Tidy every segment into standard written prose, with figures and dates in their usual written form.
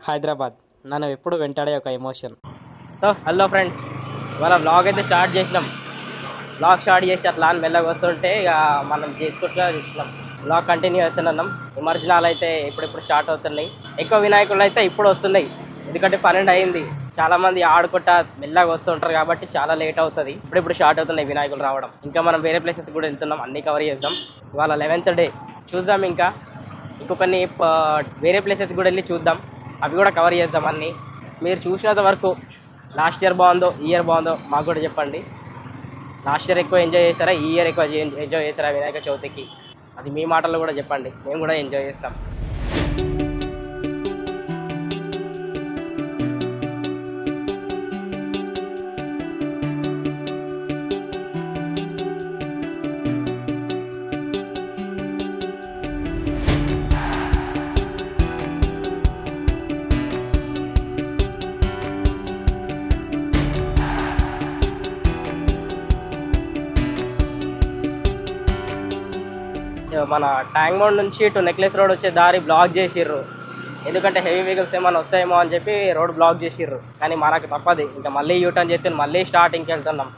హైదరాబాద్ నన్ను ఎప్పుడు వెంటాడే ఒక ఎమోషన్. సో హలో ఫ్రెండ్స్, ఇవాళ వ్లాగ్ అయితే స్టార్ట్ చేసినాం. వ్లాగ్ స్టార్ట్ చేసి అట్లా అని మెల్లగా వస్తుంటే ఇక మనం చేసుకుంటూ చూసినాం. వ్లాగ్ కంటిన్యూ చేస్తున్నాం. నిమజ్జనాలు అయితే ఇప్పుడిప్పుడు స్టార్ట్ అవుతున్నాయి. ఎక్కువ వినాయకులు అయితే ఇప్పుడు వస్తున్నాయి, ఎందుకంటే 12 అయింది. చాలామంది ఆడుకుంటా మెల్లగా వస్తుంటారు కాబట్టి చాలా లేట్ అవుతుంది. ఇప్పుడు స్టార్ట్ అవుతున్నాయి వినాయకులు రావడం. ఇంకా మనం వేరే ప్లేసెస్ కూడా వెళ్తున్నాం, అన్నీ కవర్ చేద్దాం. ఇవాళ 11th డే చూద్దాం. ఇంకా ఇంకొన్ని వేరే ప్లేసెస్ కూడా వెళ్ళి చూద్దాం, అవి కూడా కవర్ చేద్దాం అన్నీ. మీరు చూసినంత వరకు లాస్ట్ ఇయర్ బాగుందో ఈ ఇయర్ బాగుందో మాకు కూడా చెప్పండి. లాస్ట్ ఇయర్ ఎక్కువ ఎంజాయ్ చేస్తారా, ఈ ఇయర్ ఎక్కువ ఎంజాయ్ చేస్తారా వినాయక చవితికి? అది మీ మాటల్లో కూడా చెప్పండి, మేము కూడా ఎంజాయ్ చేస్తాం. మన ట్యాంక్ బండ్ నుంచి ఇటు నెక్లెస్ రోడ్ వచ్చే దారి బ్లాక్ చేసిర్రు, ఎందుకంటే హెవీ వెహికల్స్ ఏమైనా వస్తాయేమో అని చెప్పి రోడ్ బ్లాక్ చేసిర్రు. కానీ మనకు తప్పదు, ఇంకా మళ్ళీ యూటర్న్ చేస్తే మళ్ళీ స్టార్టింగ్కి వెళ్తున్నాం.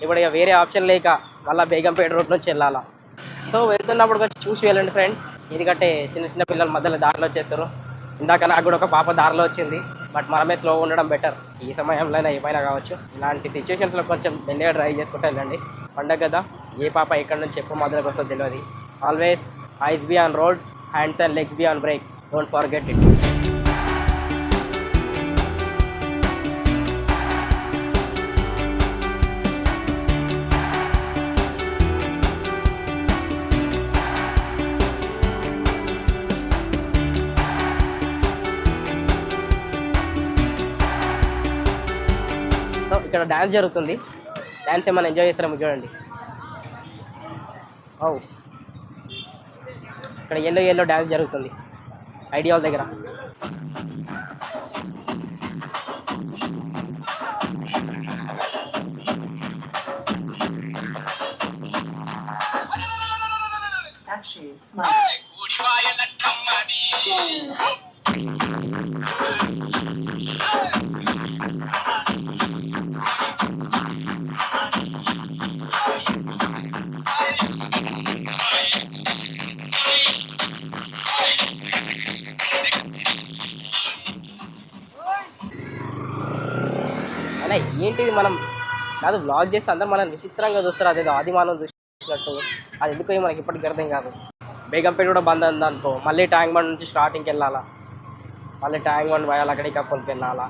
ఇప్పుడు ఇక వేరే ఆప్షన్ లేక మళ్ళీ బేగంపేట రోడ్ నుంచి వెళ్ళాలా. సో వెళ్తున్నప్పుడు కొంచెం చూసి వెళ్ళండి ఫ్రెండ్స్, ఎందుకంటే చిన్న చిన్న పిల్లల మధ్యలో దారిలో వచ్చేస్తారు. ఇందాక నాకు కూడా ఒక పాప దారిలో వచ్చింది, బట్ మనమే స్లో ఉండడం బెటర్. ఈ సమయంలో ఏమైనా కావచ్చు. ఇలాంటి సిచ్యువేషన్స్లో కొంచెం మెల్లిగా డ్రైవ్ చేసుకుంటూ వెళ్ళండి. పండగ కదా, ఏ పాప ఎక్కడి నుంచి ఎప్పుడు మొదలుకి వస్తుందో తెలియదు. Always eyes be on road, hands and legs be on brakes. Don't forget it. So ఇక్కడ డ్యాన్స్ జరుగుతుంది. డ్యాన్స్ ఏమైనా ఎంజాయ్ చేస్తారేమో చూడండి. ఇక్కడ ఎల్లో డ్యాన్స్ జరుగుతుంది ఐడియాల దగ్గర. అలా ఏంటిది, మనం కాదు వ్లాగ్ చేస్తే అందరూ మనం విచిత్రంగా చూస్తారు, అదేదో ఆదిమానం చూసినట్టు. అది ఎందుకో మనకి ఇప్పటికి అర్థం కాదు. బేగంపేట కూడా బంద్ ఉందనుకో, మళ్ళీ ట్యాంక్ బండ్ నుంచి స్టార్టింగ్కి వెళ్ళాలా, మళ్ళీ ట్యాంక్ బండ్ పోయాలి, అక్కడికి అక్కడికి వెళ్ళాలా.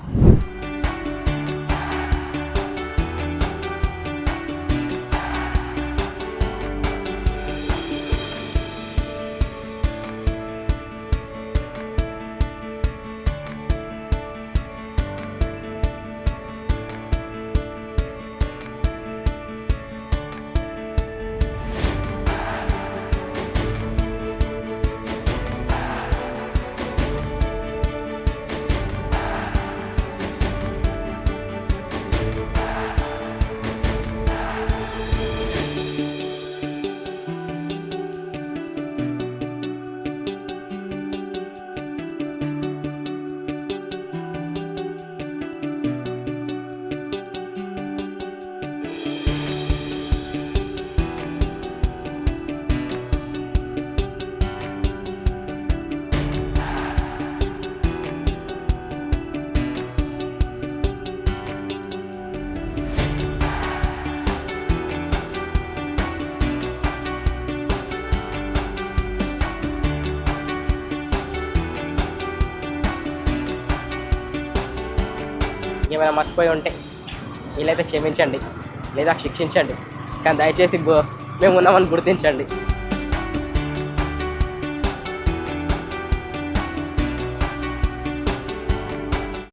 ఏమైనా మర్చిపోయి ఉంటే వీళ్ళైతే క్షమించండి లేదా శిక్షించండి, కానీ దయచేసి మేము ఉన్నామని గుర్తించండి.